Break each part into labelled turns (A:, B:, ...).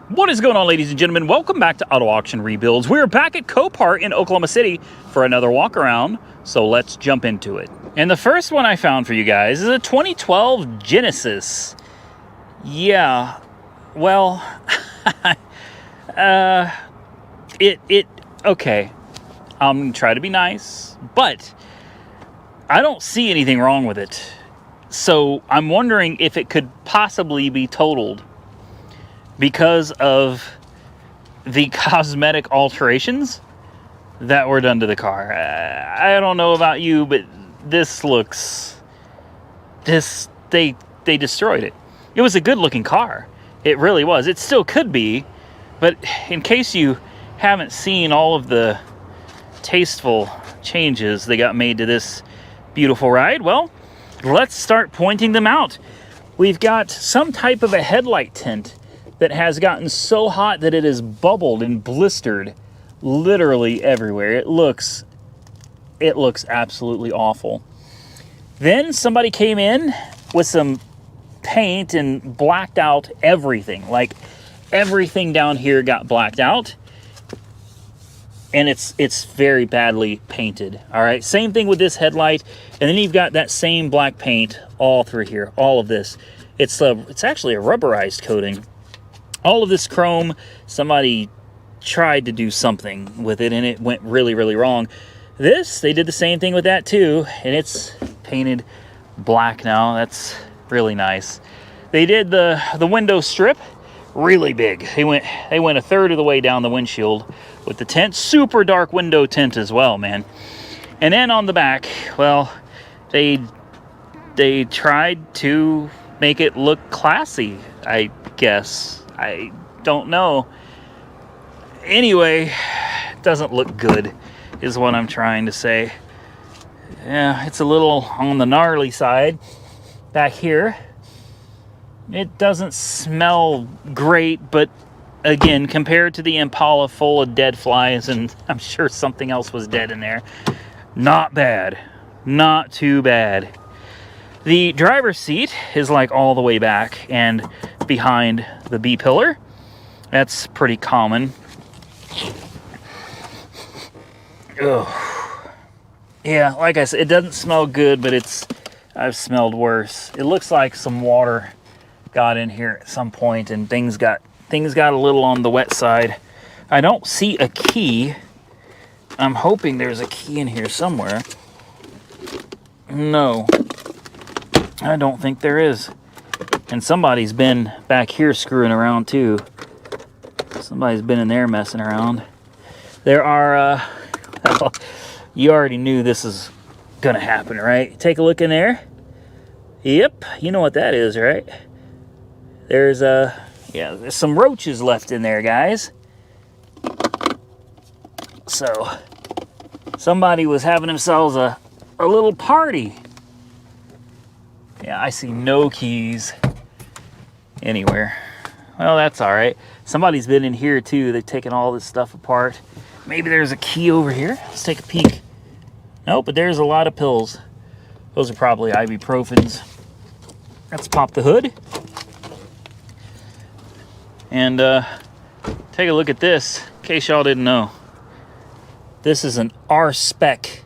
A: What is going on, ladies and gentlemen? Welcome back to Auto Auction Rebuilds. We're back at Copart in Oklahoma City for another walk around, so let's jump into it. And the first one I found for you guys is a 2012 Genesis. Yeah, well, okay, I'm gonna try to be nice, but I don't see anything wrong with it. So I'm wondering if it could possibly be totaled because of the cosmetic alterations that were done to the car. I don't know about you, but they destroyed it. It was a good looking car. It really was. It still could be, but in case you haven't seen all of the tasteful changes they got made to this beautiful ride, well, let's start pointing them out. We've got some type of a headlight tint that has gotten so hot that it is bubbled and blistered literally everywhere. It looks absolutely awful. Then somebody came in with some paint and blacked out everything. Like everything down here got blacked out. And it's very badly painted. All right, same thing with this headlight. And then you've got that same black paint all through here. All of this. It's actually a rubberized coating. All of this chrome, somebody tried to do something with it and it went really, really wrong. This, they did the same thing with that too, and it's painted black now. That's really nice. They did the window strip really big. They went a third of the way down the windshield with the tint. Super dark window tint as well, man. And then on the back, well, they tried to make it look classy, I guess. I don't know. Anyway, it doesn't look good, is what I'm trying to say. Yeah, it's a little on the gnarly side back here. It doesn't smell great, but again, compared to the Impala full of dead flies, and I'm sure something else was dead in there, not bad. Not too bad. The driver's seat is like all the way back and behind the B-pillar. That's pretty common. Ugh. Yeah, like I said, it doesn't smell good, but I've smelled worse. It looks like some water got in here at some point and things got a little on the wet side. I don't see a key. I'm hoping there's a key in here somewhere. No, I don't think there is. And somebody's been back here screwing around too. Somebody's been in there messing around. There are, you already knew this is gonna happen, right? Take a look in there. Yep, you know what that is, right? There's some roaches left in there, guys. So, somebody was having themselves a little party. Yeah, I see no keys anywhere. Well, that's all right. Somebody's been in here too. They've taken all this stuff apart. Maybe there's a key over here. Let's take a peek. Nope, but there's a lot of pills. Those are probably ibuprofens. Let's pop the hood. And take a look at this, in case y'all didn't know. This is an R-Spec.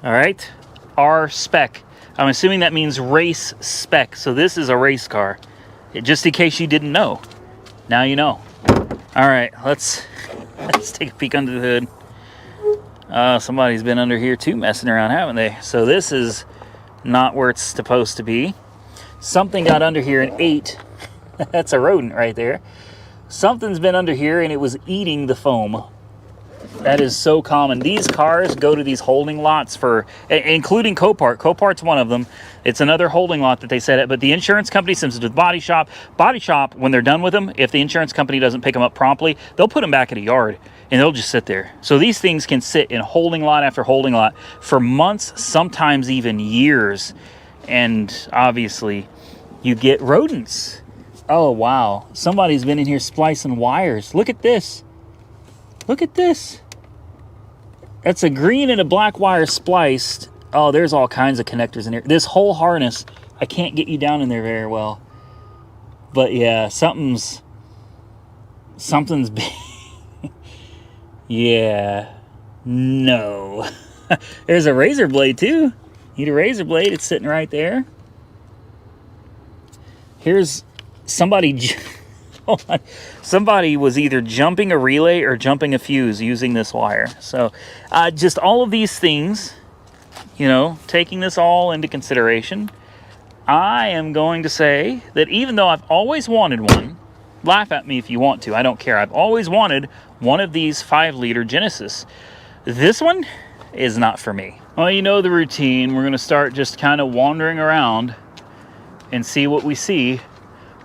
A: All right? R-Spec. I'm assuming that means race spec. So this is a race car. Just in case you didn't know. Now you know. All right, let's take a peek under the hood. Somebody's been under here too messing around, haven't they? So this is not where it's supposed to be. Something got under here and ate. That's a rodent right there. Something's been under here and it was eating the foam. That is so common. These cars go to these holding lots for, including Copart. Copart's one of them. It's another holding lot that they set it. But the insurance company, since it's with body shop, when they're done with them, if the insurance company doesn't pick them up promptly, they'll put them back at a yard and they'll just sit there. So these things can sit in holding lot after holding lot for months, sometimes even years. And obviously, you get rodents. Oh, wow. Somebody's been in here splicing wires. Look at this. Look at this. That's a green and a black wire spliced. Oh, there's all kinds of connectors in here. This whole harness, I can't get you down in there very well. But yeah, something's Something's big. Yeah. No. There's a razor blade too. Need a razor blade. It's sitting right there. Here's somebody. Somebody was either jumping a relay or jumping a fuse using this wire. So just all of these things, you know, taking this all into consideration, I am going to say that even though I've always wanted one, laugh at me if you want to, I don't care. I've always wanted one of these 5-liter Genesis. This one is not for me. Well, you know the routine. We're going to start just kind of wandering around and see what we see.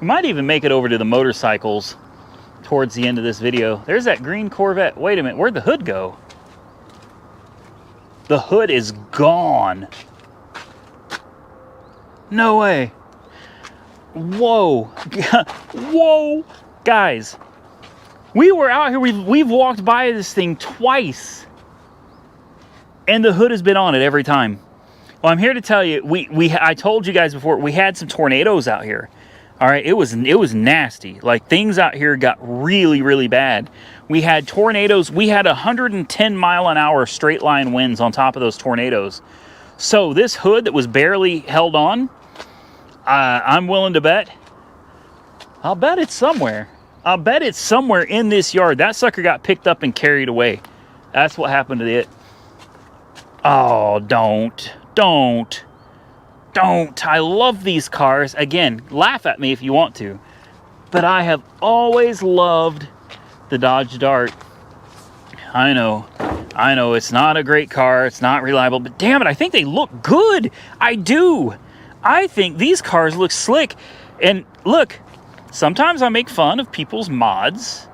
A: We might even make it over to the motorcycles towards the end of this video. There's that green Corvette. Wait a minute, where'd the hood go? The hood is gone. No way. Whoa. Whoa. Guys, we were out here. We've walked by this thing twice. And the hood has been on it every time. Well, I'm here to tell you, I told you guys before, we had some tornadoes out here. All right, it was nasty. Like, things out here got really, really bad. We had tornadoes. We had 110-mile-an-hour straight line winds on top of those tornadoes. So this hood that was barely held on, I'm willing to bet, I'll bet it's somewhere. I'll bet it's somewhere in this yard. That sucker got picked up and carried away. That's what happened to it. Oh, don't. I love these cars. Again, laugh at me if you want to. But I have always loved the Dodge Dart. I know it's not a great car. It's not reliable. But damn it, I think they look good. I do. I think these cars look slick. And look, sometimes I make fun of people's mods.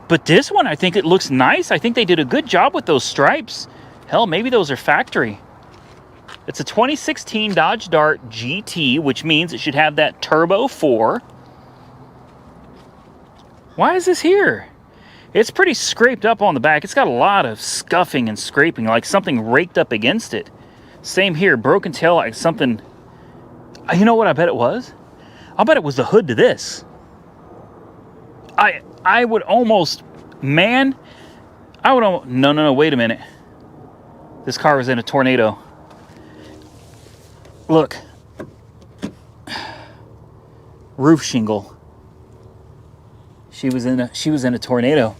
A: But this one, I think it looks nice. I think they did a good job with those stripes. Hell, maybe those are factory. It's a 2016 Dodge Dart GT, which means it should have that Turbo 4. Why is this here? It's pretty scraped up on the back. It's got a lot of scuffing and scraping, like something raked up against it. Same here, broken tail light, something. You know what I bet it was? I'll bet it was the hood to this. I would almost, man, I would almost, no, wait a minute. This car was in a tornado. Look. Roof shingle. She was in a tornado.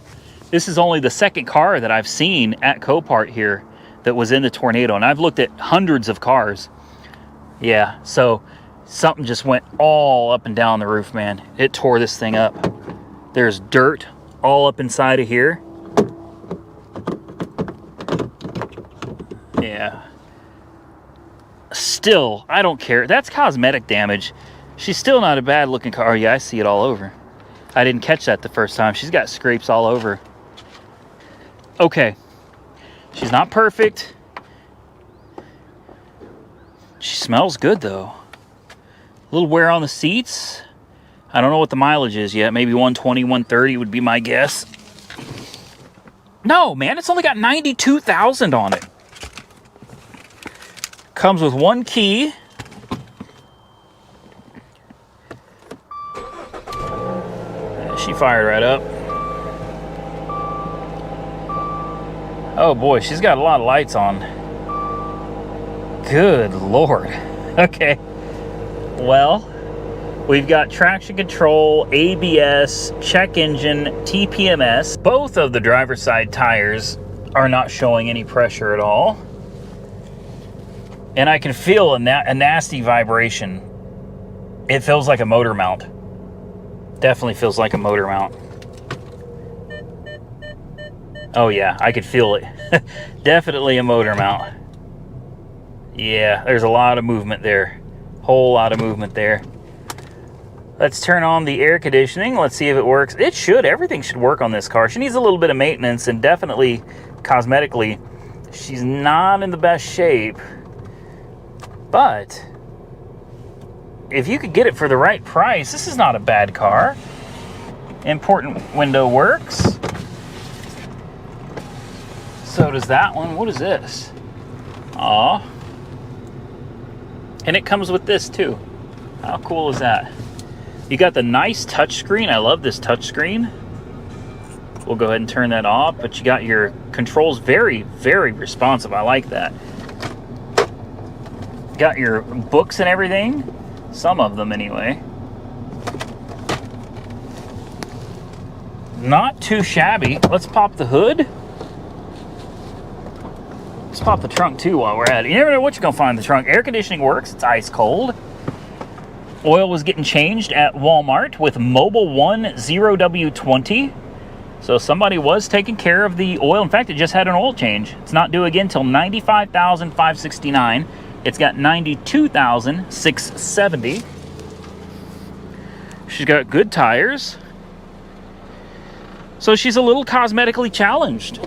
A: This is only the second car that I've seen at Copart here that was in the tornado, and I've looked at hundreds of cars. Yeah, so something just went all up and down the roof, man. It tore this thing up. There's dirt all up inside of here. Yeah. Still, I don't care. That's cosmetic damage. She's still not a bad looking car. Oh, yeah, I see it all over. I didn't catch that the first time. She's got scrapes all over. Okay. She's not perfect. She smells good, though. A little wear on the seats. I don't know what the mileage is yet. Maybe 120, 130 would be my guess. No, man, it's only got 92,000 on it. Comes with one key. She fired right up. Oh boy, she's got a lot of lights on. Good Lord. Okay. Well, we've got traction control, ABS, check engine, TPMS. Both of the driver's side tires are not showing any pressure at all. And I can feel a nasty vibration. It feels like a motor mount. Definitely feels like a motor mount. Oh yeah, I could feel it. Definitely a motor mount. Yeah, there's a lot of movement there. Whole lot of movement there. Let's turn on the air conditioning. Let's see if it works. It should. Everything should work on this car. She needs a little bit of maintenance, and definitely cosmetically, she's not in the best shape. But if you could get it for the right price, this is not a bad car. Important window works. So does that one. What is this? Aw. And it comes with this too. How cool is that? You got the nice touchscreen. I love this touchscreen. We'll go ahead and turn that off, but you got your controls very, very responsive. I like that. Got your books and everything. Some of them anyway. Not too shabby. Let's pop the hood. Let's pop the trunk too while we're at it. You never know what you're gonna find in the trunk. Air conditioning works, it's ice cold. Oil was getting changed at Walmart with Mobil 1 0W20. So somebody was taking care of the oil. In fact, it just had an oil change. It's not due again until $95,569. It's got $92,670. She's got good tires. So she's a little cosmetically challenged.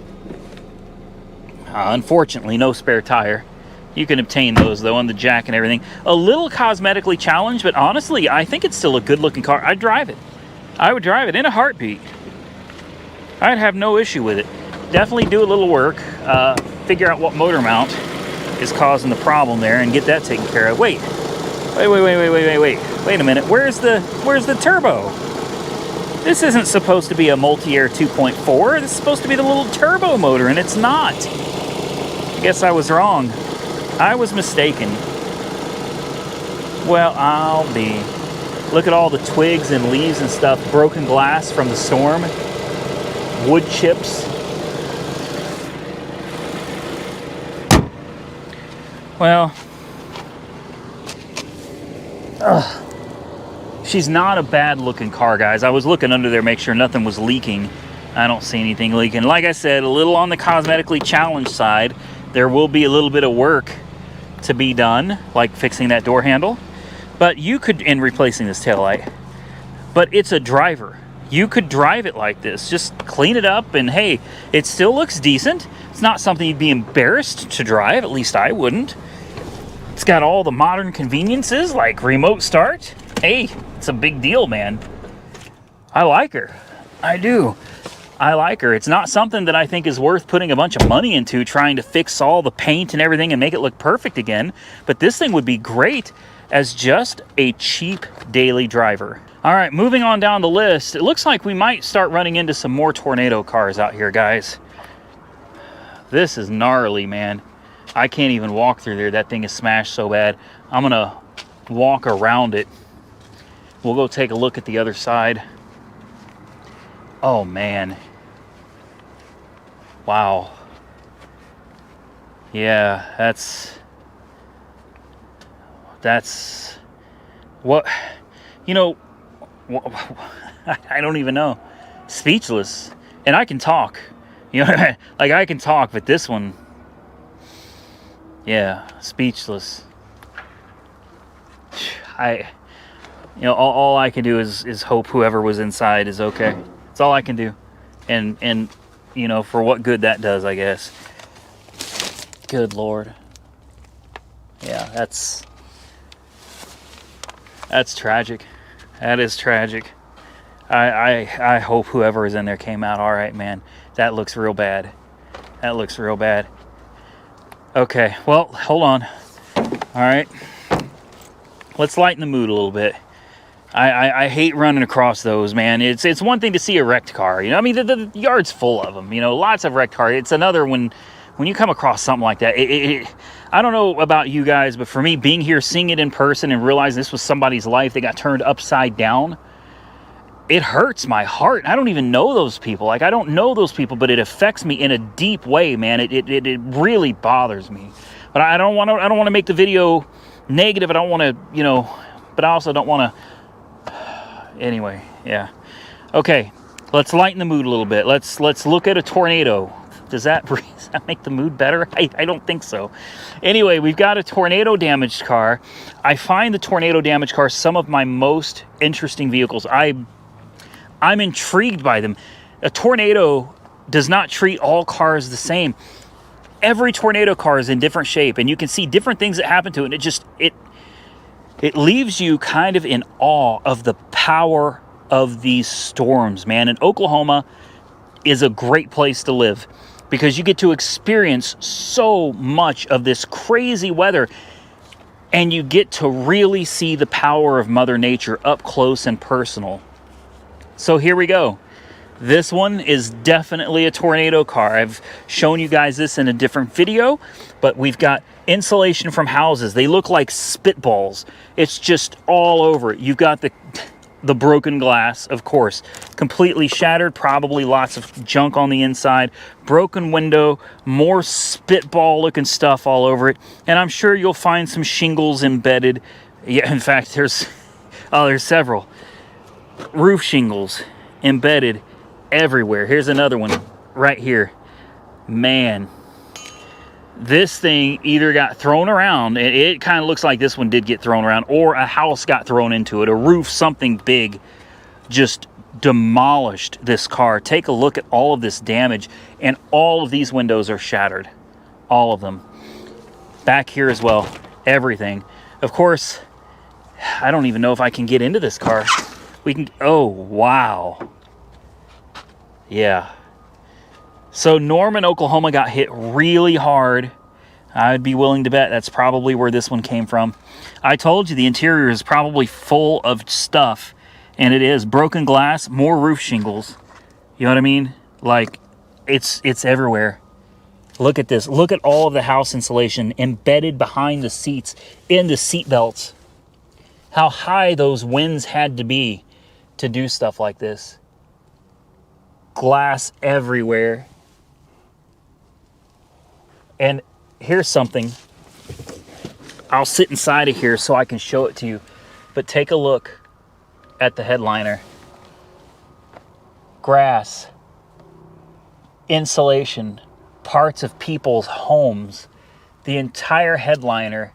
A: Unfortunately, no spare tire. You can obtain those, though, on the jack and everything. A little cosmetically challenged, but honestly, I think it's still a good-looking car. I'd drive it. I would drive it in a heartbeat. I'd have no issue with it. Definitely do a little work. Figure out what motor mount is causing the problem there and get that taken care of. Wait a minute. Where's the turbo? This isn't supposed to be a multi-air 2.4. This is supposed to be the little turbo motor, and it's not. I guess I was wrong. I was mistaken. Well, I'll be. Look at all the twigs and leaves and stuff. Broken glass from the storm. Wood chips. Well, she's not a bad looking car, guys. I was looking under there, make sure nothing was leaking. I don't see anything leaking. Like I said, a little on the cosmetically challenged side. There will be a little bit of work to be done, like fixing that door handle. But you could, in replacing this taillight. But it's a driver. You could drive it like this. Just clean it up and hey, it still looks decent. It's not something you'd be embarrassed to drive, at least I wouldn't. It's got all the modern conveniences like remote start. Hey, it's a big deal, man. I like her. I do. I like her. It's not something that I think is worth putting a bunch of money into, trying to fix all the paint and everything and make it look perfect again. But this thing would be great as just a cheap daily driver. All right, moving on down the list. It looks like we might start running into some more tornado cars out here, guys. This is gnarly, man. I can't even walk through there. That thing is smashed so bad. I'm gonna walk around it. We'll go take a look at the other side. Oh, man. Wow. Yeah, that's what, you know, I don't even know. Speechless. And I can talk. You know, like I can talk, but this one, yeah, speechless. You know, all I can do is hope whoever was inside is okay. That's all I can do. And you know, for what good that does, I guess. Good Lord. Yeah, that's tragic. That is tragic. I hope whoever is in there came out all right, man. That looks real bad. That looks real bad. Okay, well, hold on. All right. Let's lighten the mood a little bit. I hate running across those, man. It's one thing to see a wrecked car. You know, I mean, the yard's full of them. You know, lots of wrecked cars. It's another when you come across something like that. I don't know about you guys, but for me, being here, seeing it in person, and realizing this was somebody's life that got turned upside down, it hurts my heart. I don't even know those people. Like, I don't know those people, but it affects me in a deep way, man. It really bothers me. But I don't want to make the video negative. I don't want to, you know, but I also don't want to. Anyway, yeah. Okay, let's lighten the mood a little bit. Let's look at a tornado. Does that make the mood better? I don't think so. Anyway, we've got a tornado damaged car. I find the tornado damaged car some of my most interesting vehicles. I'm intrigued by them. A tornado does not treat all cars the same. Every tornado car is in different shape, and you can see different things that happen to it. And it leaves you kind of in awe of the power of these storms, man. And Oklahoma is a great place to live because you get to experience so much of this crazy weather, and you get to really see the power of Mother Nature up close and personal. So here we go. This one is definitely a tornado car. I've shown you guys this in a different video, but we've got insulation from houses. They look like spitballs. It's just all over it. You've got the broken glass, of course, completely shattered, probably lots of junk on the inside, broken window, more spitball looking stuff all over it, and I'm sure you'll find some shingles embedded. Yeah, in fact, there's several roof shingles embedded everywhere. Here's another one right here. Man, this thing either got thrown around, and it kind of looks like this one did get thrown around, or a house got thrown into it, a roof, something big just demolished this car. Take a look at all of this damage, and all of these windows are shattered. All of them. Back here as well. Everything. Of course, I don't even know if I can get into this car. We can, oh, wow. Yeah. So Norman, Oklahoma got hit really hard. I'd be willing to bet that's probably where this one came from. I told you the interior is probably full of stuff, and it is. Broken glass, more roof shingles. You know what I mean? Like, it's everywhere. Look at this. Look at all of the house insulation embedded behind the seats, in the seat belts. How high those winds had to be to do stuff like this. Glass everywhere. And here's something. I'll sit inside of here so I can show it to you. But take a look at the headliner. Grass. Insulation. Parts of people's homes. The entire headliner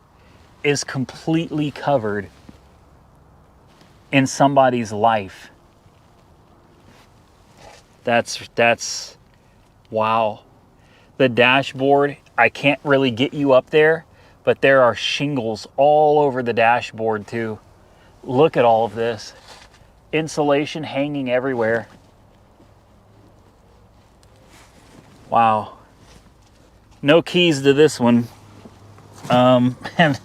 A: is completely covered in somebody's life. That's wow. The dashboard, I can't really get you up there, but there are shingles all over the dashboard too. Look at all of this. Insulation hanging everywhere. Wow. No keys to this one. And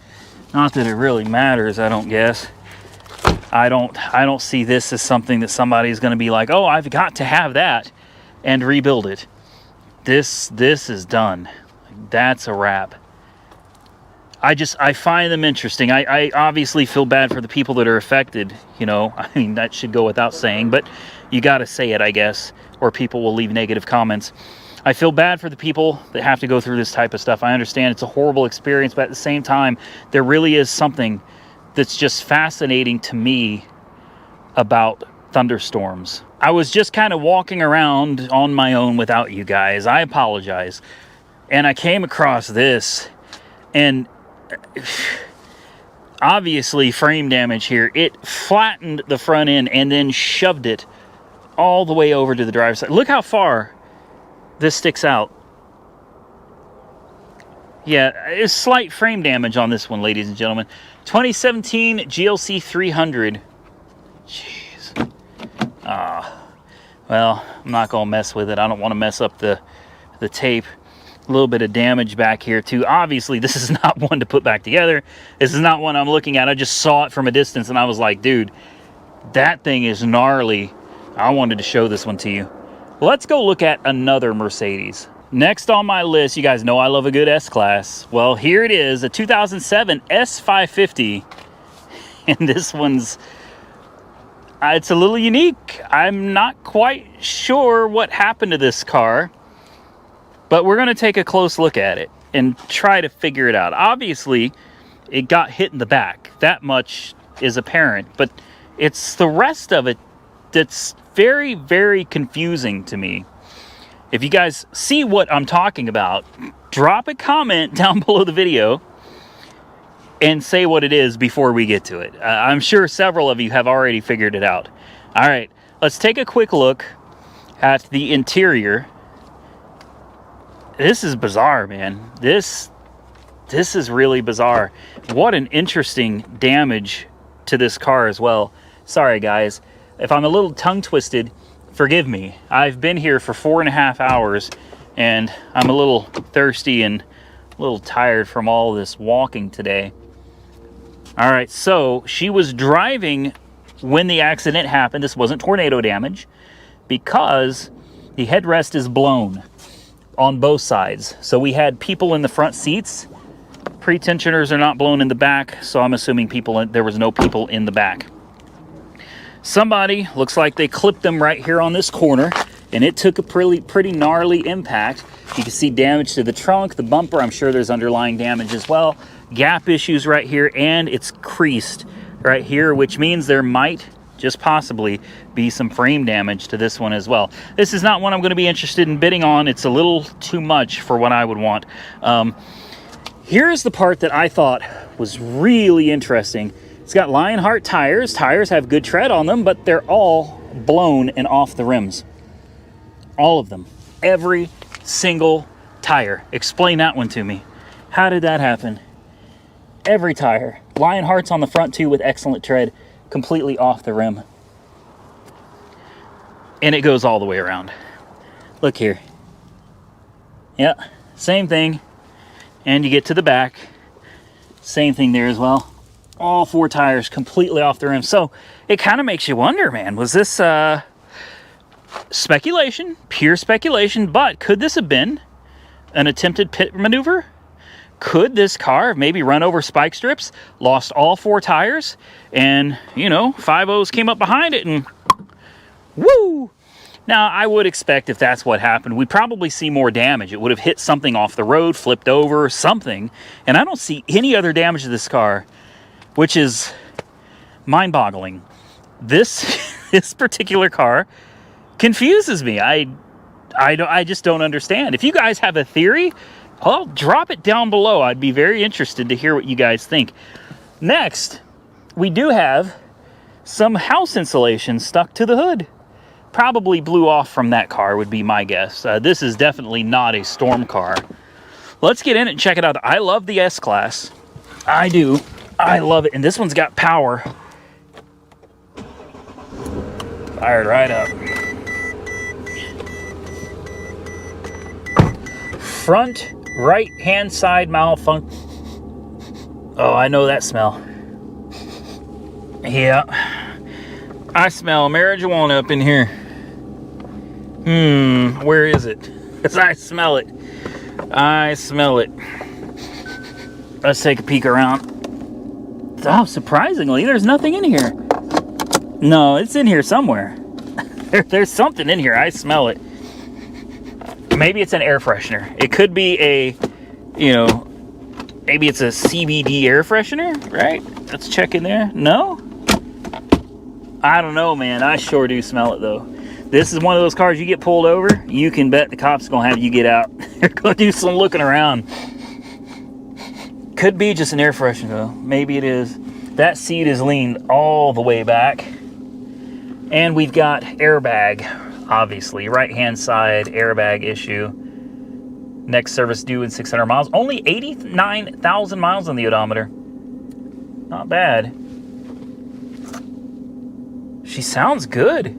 A: not that it really matters, I don't guess. I don't see this as something that somebody's going to be like, oh, I've got to have that and rebuild it. This is done. That's a wrap. I find them interesting. I obviously feel bad for the people that are affected, you know. I mean, that should go without saying, but you got to say it, I guess, or people will leave negative comments. I feel bad for the people that have to go through this type of stuff. I understand it's a horrible experience, but at the same time, there really is something that's just fascinating to me about thunderstorms. I was just kind of walking around on my own without you guys. I apologize. And I came across this, and obviously frame damage here. It flattened the front end and then shoved it all the way over to the driver's side. Look how far this sticks out. Yeah, it's slight frame damage on this one, ladies and gentlemen. 2017 GLC 300. Jeez. Well, I'm not going to mess with it. I don't want to mess up the tape. A little bit of damage back here, too. Obviously, this is not one to put back together. This is not one I'm looking at. I just saw it from a distance, and I was like, dude, that thing is gnarly. I wanted to show this one to you. Let's go look at another Mercedes. Next on my list, you guys know I love a good S-Class. Well, here it is, a 2007 S550. And this one's, it's a little unique. I'm not quite sure what happened to this car, but we're going to take a close look at it and try to figure it out. Obviously, it got hit in the back. That much is apparent, but it's the rest of it that's very, very confusing to me. If you guys see what I'm talking about, drop a comment down below the video and say what it is before we get to it. I'm sure several of you have already figured it out. All right, let's take a quick look at the interior. This is bizarre, man. This is really bizarre. What an interesting damage to this car as well. Sorry, guys. If I'm a little tongue-twisted, forgive me. I've been here for 4.5 hours, and I'm a little thirsty and a little tired from all this walking today. All right, so she was driving when the accident happened. This wasn't tornado damage. because the headrest is blown on both sides. So we had people in the front seats. Pretensioners are not blown in the back, so I'm assuming there was no people in the back. Somebody, looks like they clipped them right here on this corner, and it took a pretty gnarly impact. You can see damage to the trunk, the bumper. I'm sure there's underlying damage as well. Gap issues right here, and it's creased right here, which means there might just possibly be some frame damage to this one as well. This is not one I'm going to be interested in bidding on. It's a little too much for what I would want. Here's the part that I thought was really interesting. It's got Lionheart tires. Tires have good tread on them, but they're all blown and off the rims. All of them. Every single tire. Explain that one to me. How did that happen? Every tire. Lionheart's on the front too with excellent tread, completely off the rim. And it goes all the way around. Look here. Yeah, same thing. And you get to the back. Same thing there as well. All 4 tires completely off the rim. So it kind of makes you wonder, man, was this speculation, pure speculation, but could this have been an attempted pit maneuver? Could this car maybe run over spike strips, lost all 4 tires, and, you know, 5.0s came up behind it and woo! Now, I would expect if that's what happened, we'd probably see more damage. It would have hit something off the road, flipped over, something. And I don't see any other damage to this car, which is mind-boggling. This particular car confuses me. I just don't understand. If you guys have a theory, well, drop it down below. I'd be very interested to hear what you guys think. Next, we do have some house insulation stuck to the hood. Probably blew off from that car would be my guess. This is definitely not a storm car. Let's get in it and check it out. I love the S-Class. I do. I love it. And this one's got power. Fired right up. Front right-hand side malfunction. Oh, I know that smell. Yeah. I smell marijuana up in here. Where is it? Because I smell it. I smell it. Let's take a peek around. Oh, surprisingly, there's nothing in here. No, it's in here somewhere. There's something in here. I smell it. Maybe it's an air freshener. It could be a, you know, maybe it's a CBD air freshener, right? Let's check in there. No? I don't know, man. I sure do smell it, though. This is one of those cars you get pulled over, you can bet the cops are going to have you get out. They're going to do some looking around. Could be just an air freshener, though. Maybe it is. That seat is leaned all the way back. And we've got airbag, obviously. Right-hand side airbag issue. Next service due in 600 miles. Only 89,000 miles on the odometer. Not bad. She sounds good.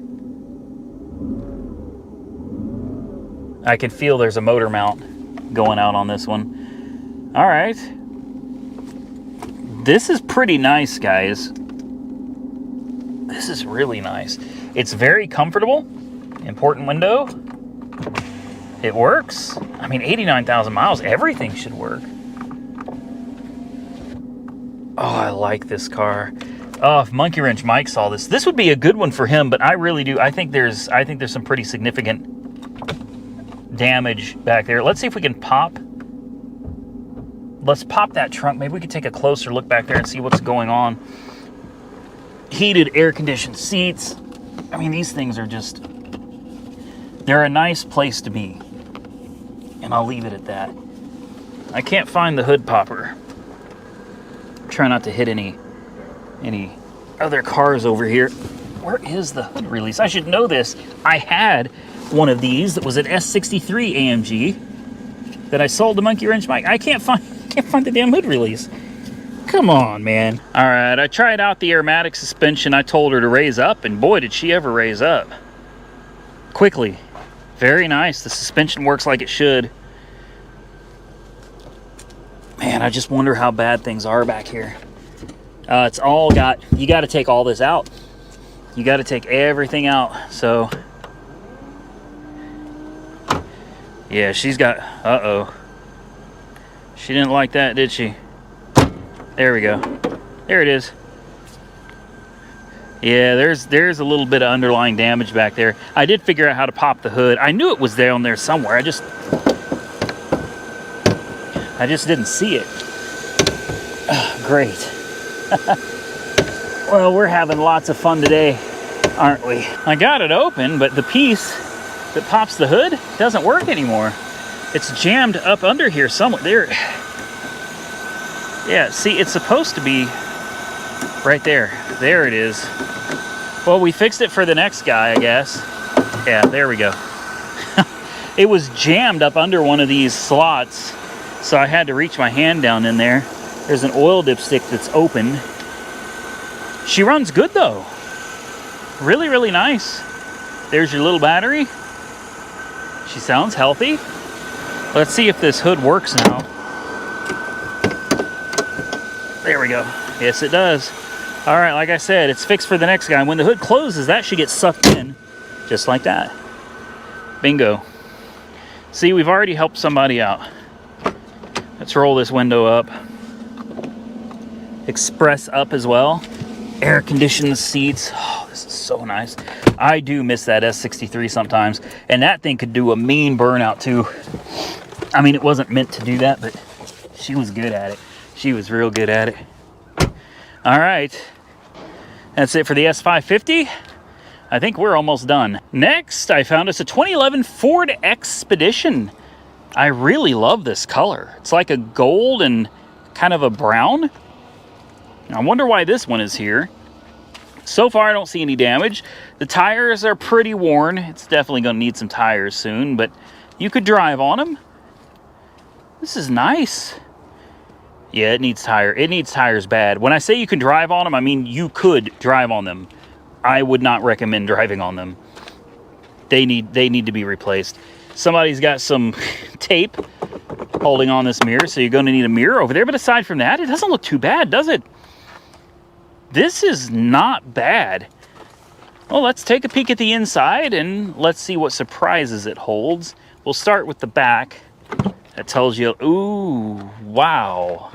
A: I can feel there's a motor mount going out on this one. All right. This is pretty nice, guys. This is really nice. It's very comfortable. Important window. It works. I mean, 89,000 miles, everything should work. Oh, I like this car. Oh, if Monkey Wrench Mike saw this, this would be a good one for him, but I really do. I think there's some pretty significant damage back there. Let's see if we can let's pop that trunk. Maybe we could take a closer look back there and see what's going on. Heated, air-conditioned seats. I mean, these things are just, they're a nice place to be. And I'll leave it at that. I can't find the hood popper. Try not to hit any other cars over here. Where is the hood release? I should know this. I had one of these that was an S63 AMG that I sold to Monkey Wrench Mike. I can't find the damn hood release. Come on, man. All right, I tried out the aromatic suspension. I told her to raise up, and boy, did she ever raise up. Quickly. Very nice. The suspension works like it should. Man, I just wonder how bad things are back here. It's all got, you got to take all this out. You got to take everything out. So Yeah, she's got, uh-oh. She didn't like that, did she? There we go. There it is. Yeah, there's a little bit of underlying damage back there. I did figure out how to pop the hood. I knew it was down there somewhere. I just didn't see it. Great. Well, we're having lots of fun today, aren't we? I got it open, but the piece that pops the hood doesn't work anymore. It's jammed up under here somewhere. There. Yeah, see, it's supposed to be right there. There it is. Well, we fixed it for the next guy, I guess. Yeah, there we go. It was jammed up under one of these slots, so I had to reach my hand down in there. There's an oil dipstick that's open. She runs good, though. Really, really nice. There's your little battery. She sounds healthy. Let's see if this hood works now. There we go. Yes, it does. All right, like I said, it's fixed for the next guy. When the hood closes, that should get sucked in, just like that. Bingo. See, we've already helped somebody out. Let's roll this window up. Express up as well. Air conditioned seats. Oh, this is so nice. I do miss that S63 sometimes, and that thing could do a mean burnout too. I mean, it wasn't meant to do that, but she was good at it. She was real good at it. All right, that's it for the S550. I think we're almost done. Next, I found us a 2011 Ford Expedition. I really love this color. It's like a gold and kind of a brown. I wonder why this one is here. So far, I don't see any damage. The tires are pretty worn. It's definitely going to need some tires soon, but you could drive on them. This is nice. Yeah, it needs tires bad. When I say you can drive on them, I mean you could drive on them. I would not recommend driving on them. They need to be replaced. Somebody's got some tape holding on this mirror, so you're going to need a mirror over there. But aside from that, it doesn't look too bad, does it? This is not bad. Well, let's take a peek at the inside and let's see what surprises it holds. We'll start with the back. That tells you, ooh, wow.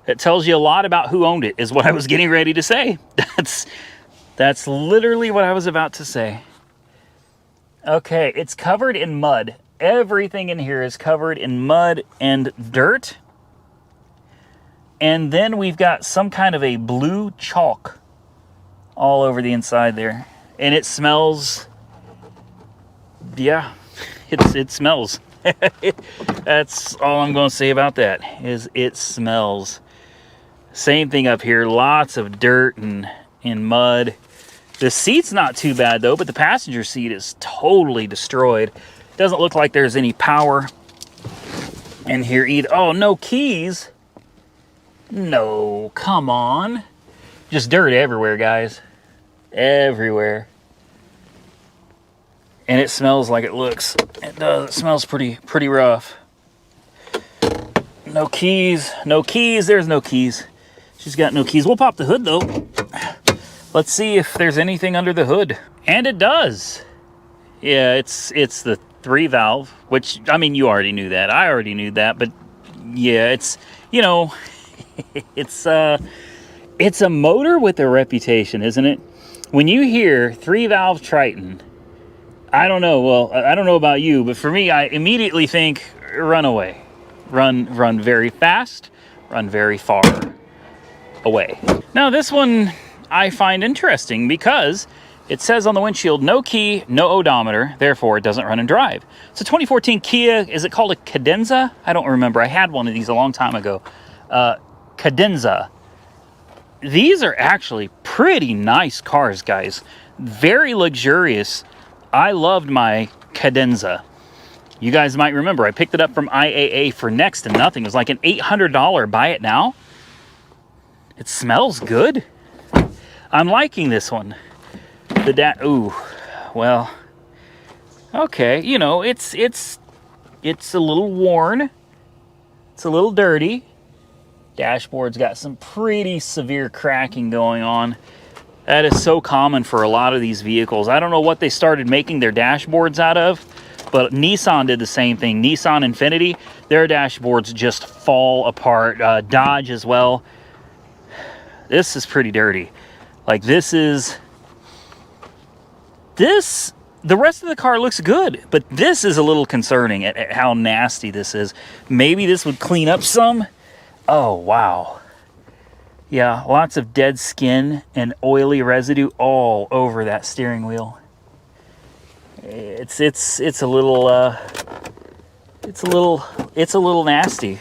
A: That tells you a lot about who owned it, is what I was getting ready to say. That's literally what I was about to say. Okay, it's covered in mud. Everything in here is covered in mud and dirt. And then we've got some kind of a blue chalk all over the inside there. And it smells, yeah, it smells. That's all I'm going to say about that, is it smells. Same thing up here, lots of dirt and mud. The seat's not too bad though, but the passenger seat is totally destroyed. Doesn't look like there's any power in here either. Oh, no keys. No, come on. Just dirt everywhere, guys. Everywhere. And it smells like it looks. It does. It smells pretty rough. No keys. No keys. There's no keys. She's got no keys. We'll pop the hood, though. Let's see if there's anything under the hood. And it does. Yeah, it's the 3-valve, which, I mean, you already knew that. I already knew that. But, yeah, it's, you know, it's a motor with a reputation, isn't it? When you hear 3-valve Triton, I don't know. Well, I don't know about you, but for me, I immediately think runaway. Run very fast, run very far away. Now, this one I find interesting because it says on the windshield, no key, no odometer, therefore it doesn't run and drive. It's a 2014 Kia. Is it called a Cadenza? I don't remember. I had one of these a long time ago. Cadenza. These are actually pretty nice cars, guys. Very luxurious. I loved my Cadenza. You guys might remember, I picked it up from IAA for next to nothing. It was like an $800 buy it now. It smells good. I'm liking this one. Ooh, well, okay. You know, it's a little worn. It's a little dirty. Dashboard's got some pretty severe cracking going on. That is so common for a lot of these vehicles. I don't know what they started making their dashboards out of, But Nissan did the same thing. Nissan Infiniti, their dashboards just fall apart. Dodge as well. This is pretty dirty. Like the rest of the car looks good, but this is a little concerning at how nasty this is. Maybe this would clean up some. Oh, wow. Yeah, lots of dead skin and oily residue all over that steering wheel. It's a little nasty.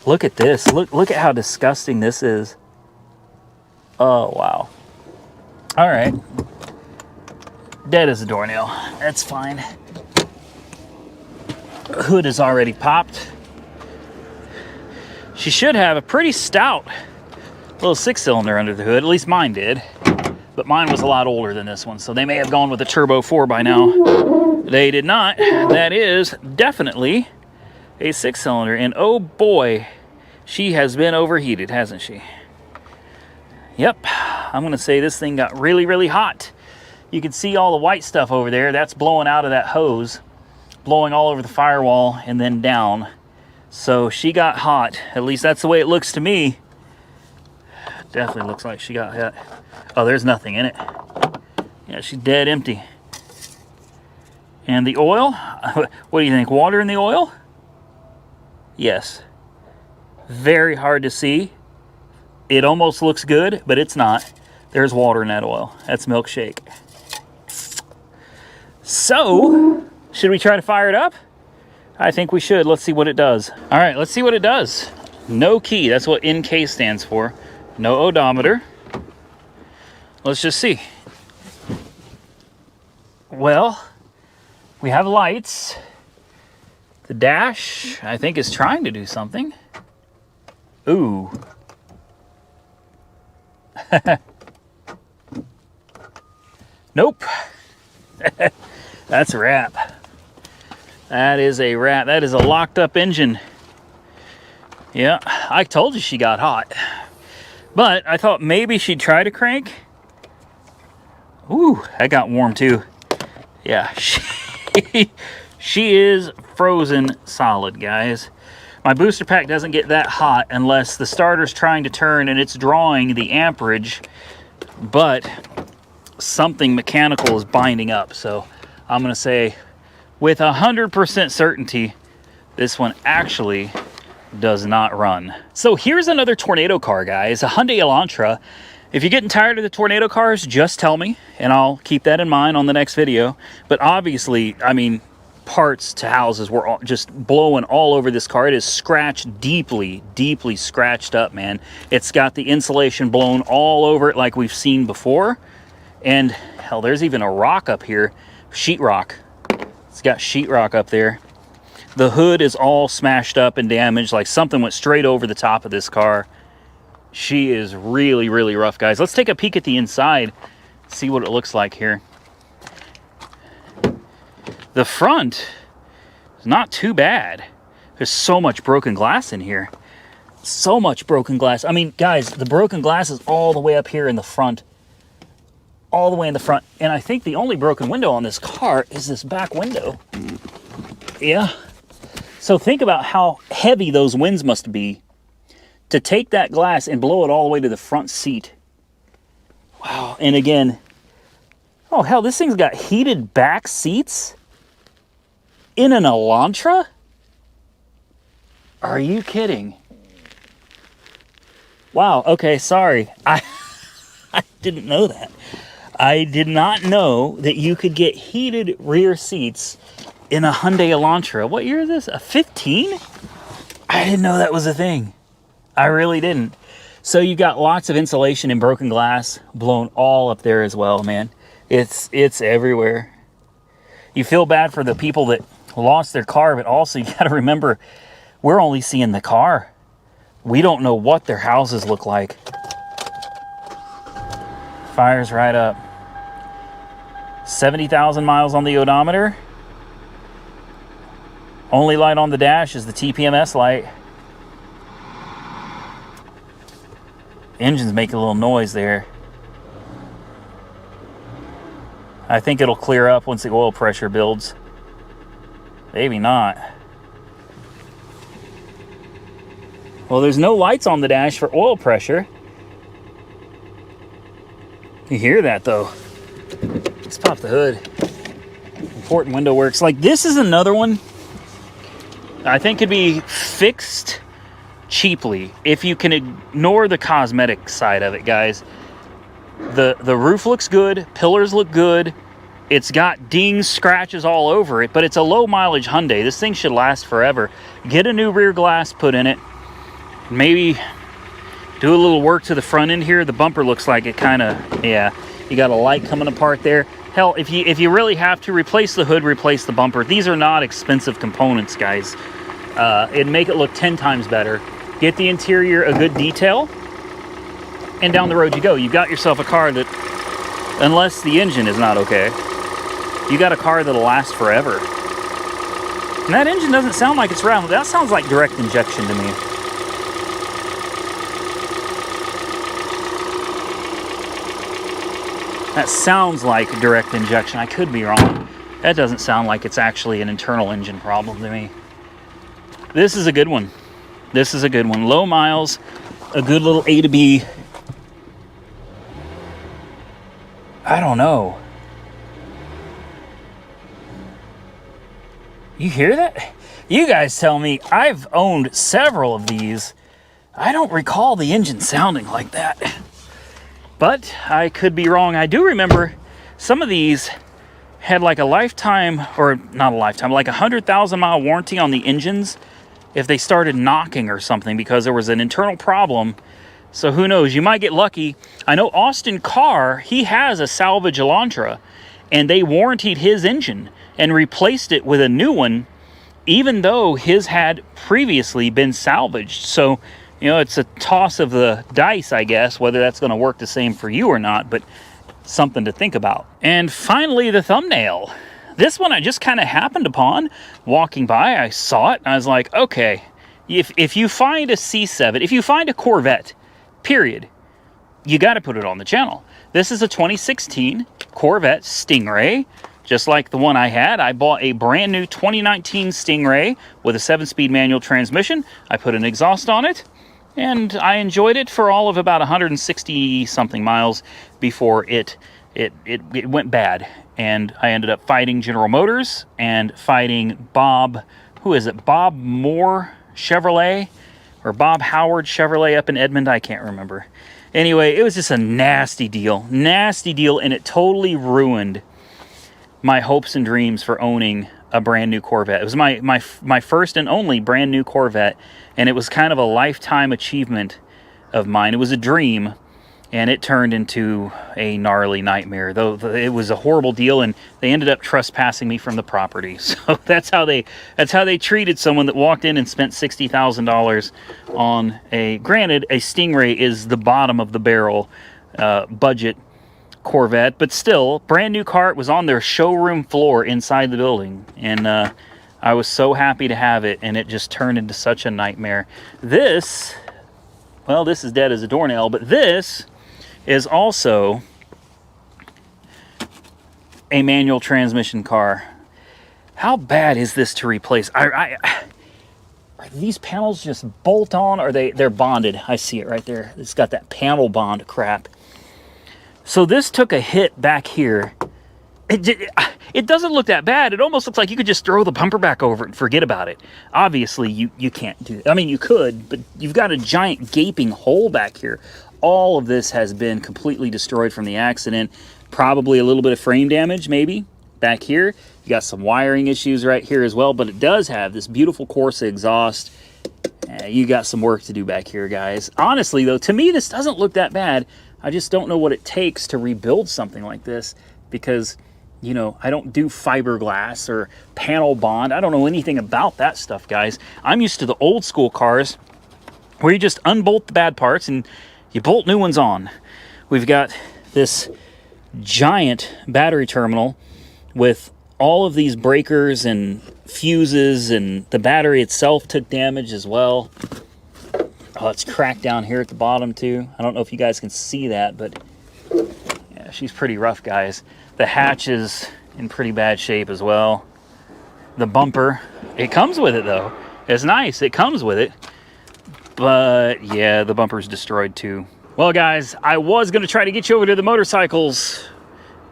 A: Look at this. Look at how disgusting this is. Oh, wow. All right. Dead as a doornail. That's fine. Hood is already popped. She should have a pretty stout little 6-cylinder under the hood. At least mine did. But mine was a lot older than this one, so they may have gone with a turbo 4 by now. They did not. That is definitely a 6-cylinder. And oh boy, she has been overheated, hasn't she? Yep, I'm gonna say this thing got really, really hot. You can see all the white stuff over there. That's blowing out of that hose, blowing all over the firewall and then down. So she got hot. At least that's the way it looks to me. Definitely looks like she got hot. Oh, there's nothing in it. Yeah, she's dead empty. And the oil? What do you think? Water in the oil? Yes. Very hard to see. It almost looks good, but it's not. There's water in that oil. That's milkshake. So, should we try to fire it up? I think we should. Let's see what it does. All right, let's see what it does. No key. That's what NK stands for. No odometer. Let's just see. Well, we have lights. The dash, I think, is trying to do something. Ooh. Nope. That's a wrap. That is a wrap. That is a locked up engine. Yeah, I told you she got hot. But I thought maybe she'd try to crank. Ooh, that got warm too. Yeah, she is frozen solid, guys. My booster pack doesn't get that hot unless the starter's trying to turn and it's drawing the amperage, but something mechanical is binding up. So I'm gonna say with 100% certainty, this one actually does not run. So here's another tornado car, guys, a Hyundai Elantra. If you're getting tired of the tornado cars, just tell me and I'll keep that in mind on the next video. But obviously, I mean, parts to houses were just blowing all over this car. It is scratched, deeply scratched up, man. It's got the insulation blown all over it like we've seen before. And hell, there's even a rock up here, sheetrock. It's got sheetrock up there. The hood is all smashed up and damaged, like something went straight over the top of this car. She is really, really rough, guys. Let's take a peek at the inside, see what it looks like here. The front is not too bad. There's so much broken glass in here. So much broken glass. I mean, guys, the broken glass is all the way up here in the front. All the way in the front. And I think the only broken window on this car is this back window. Yeah. So think about how heavy those winds must be to take that glass and blow it all the way to the front seat. Wow. And again, oh hell, this thing's got heated back seats in an Elantra? Are you kidding? Wow, okay, sorry. I didn't know that. I did not know that you could get heated rear seats in a Hyundai Elantra. What year is this? A 15? I didn't know that was a thing. I really didn't. So you got lots of insulation and broken glass blown all up there as well, man. It's everywhere. You feel bad for the people that lost their car, but also you got to remember, we're only seeing the car. We don't know what their houses look like. Fires right up. 70,000 miles on the odometer. Only light on the dash is the TPMS light. Engine's making a little noise there. I think it'll clear up once the oil pressure builds. Maybe not. Well, there's no lights on the dash for oil pressure. You hear that though. Let's pop the hood. Important window works. Like, this is another one I think could be fixed cheaply if you can ignore the cosmetic side of it, guys. The roof looks good, pillars look good. It's got dings, scratches all over it, but it's a low mileage Hyundai. This thing should last forever. Get a new rear glass put in it. Maybe do a little work to the front end here. The bumper looks like it kind of, yeah, you got a light coming apart there. Hell, if you really have to, replace the hood, replace the bumper. These are not expensive components, guys. It'd make it look 10 times better. Get the interior a good detail, and down the road you go. You've got yourself a car that, unless the engine is not okay, you got a car that'll last forever. And that engine doesn't sound like it's rattling. That sounds like direct injection to me. That sounds like direct injection. I could be wrong. That doesn't sound like it's actually an internal engine problem to me. This is a good one. This is a good one. Low miles, a good little A to B. I don't know. You hear that? You guys tell me. I've owned several of these. I don't recall the engine sounding like that. But I could be wrong. I do remember some of these had like a lifetime, or not a lifetime, like 100,000 mile warranty on the engines if they started knocking or something because there was an internal problem. So who knows? You might get lucky. I know Austin Carr, he has a salvage Elantra, and they warrantied his engine and replaced it with a new one, even though his had previously been salvaged. So, you know, it's a toss of the dice, I guess, whether that's going to work the same for you or not, but something to think about. And finally, the thumbnail. This one I just kind of happened upon walking by. I saw it and I was like, okay, if you find a C7, if you find a Corvette, period, you got to put it on the channel. This is a 2016 Corvette Stingray, just like the one I had. I bought a brand new 2019 Stingray with a 7-speed manual transmission. I put an exhaust on it, and I enjoyed it for all of about 160 something miles before it went bad. And I ended up fighting General Motors and fighting Bob, who is it? Bob Moore Chevrolet or Bob Howard Chevrolet up in Edmond. I can't remember. Anyway, it was just a nasty deal, and it totally ruined my hopes and dreams for owning a brand new Corvette. It was my first and only brand new Corvette, and it was kind of a lifetime achievement of mine. It was a dream, and it turned into a gnarly nightmare. Though it was a horrible deal, and they ended up trespassing me from the property. So that's how they treated someone that walked in and spent $60,000 on a. Granted, a Stingray is the bottom of the barrel budget Corvette, but still, brand new car. It was on their showroom floor inside the building, and I was so happy to have it, and it just turned into such a nightmare. This, well, this is dead as a doornail, but this is also a manual transmission car. How bad is this to replace? Are these panels just bolt on, or they're bonded? I see it right there. It's got that panel bond crap. So this took a hit back here. It doesn't look that bad. It almost looks like you could just throw the bumper back over it and forget about it. Obviously, you can't do that. I mean, you could, but you've got a giant gaping hole back here. All of this has been completely destroyed from the accident. Probably a little bit of frame damage, maybe, back here. You got some wiring issues right here as well, but it does have this beautiful Corsa exhaust. You got some work to do back here, guys. Honestly, though, to me, this doesn't look that bad. I just don't know what it takes to rebuild something like this because, you know, I don't do fiberglass or panel bond. I don't know anything about that stuff, guys. I'm used to the old school cars where you just unbolt the bad parts and you bolt new ones on. We've got this giant battery terminal with all of these breakers and fuses, and the battery itself took damage as well. Oh, it's cracked down here at the bottom too. I don't know if you guys can see that, but yeah, she's pretty rough, guys. The hatch is in pretty bad shape as well. the bumper. It comes with it though. It's nice, it comes with it. But yeah, the bumper's destroyed too. Well guys, I was gonna try to get you over to the motorcycles,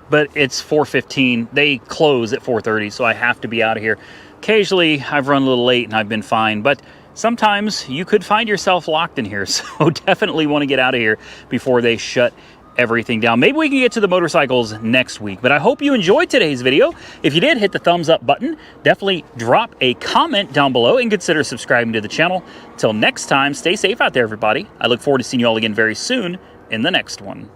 A: but it's 4:15. They close at 4:30, so I have to be out of here. Occasionally, I've run a little late and I've been fine, but sometimes you could find yourself locked in here, so definitely want to get out of here before they shut everything down. Maybe we can get to the motorcycles next week, but I hope you enjoyed today's video. If you did, hit the thumbs up button. Definitely drop a comment down below and consider subscribing to the channel. Till next time, stay safe out there, everybody. I look forward to seeing you all again very soon in the next one.